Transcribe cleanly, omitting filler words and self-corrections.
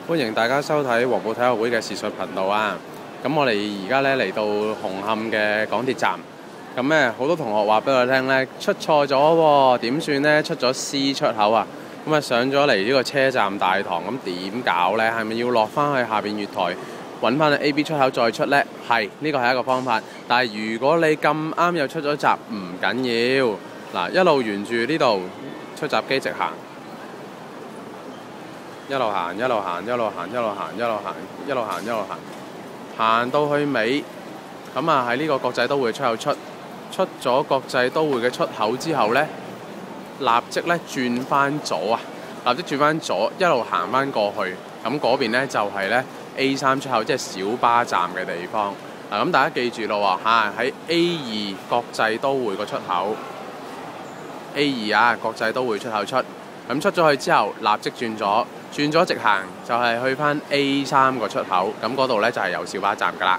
歡迎大家收睇黃埔體育會嘅視訊頻道啊！咁我哋而家咧嚟到紅磡嘅港鐵站，咁咧好多同學話俾我聽咧出錯咗喎，點算呢？出咗 C 出口啊！咁啊上咗嚟呢個車站大堂，咁點搞呢？係咪要落翻去下邊月台揾翻 A、B 出口再出呢？係，呢個係一個方法。但係如果你咁啱又出咗閘，唔緊要。嗱，一路沿住呢度出閘機直行。一路行，一路行，一路行，一路行，一路行，一路行，一路行，行到去尾，咁啊喺呢個國際都會出口出咗國際都會嘅出口之後呢，立即呢轉翻左啊，立即轉翻左，一路行翻過去，咁嗰邊呢就係呢 A3 出口，即係小巴站嘅地方。嗱，咁大家記住咯喎，喺 A2 國際都會個出口 ，A2 啊國際都會出口出，咁出咗去之後，立即轉咗直行，就係去返 A3 個出口，咁嗰度呢就係有小巴站㗎喇。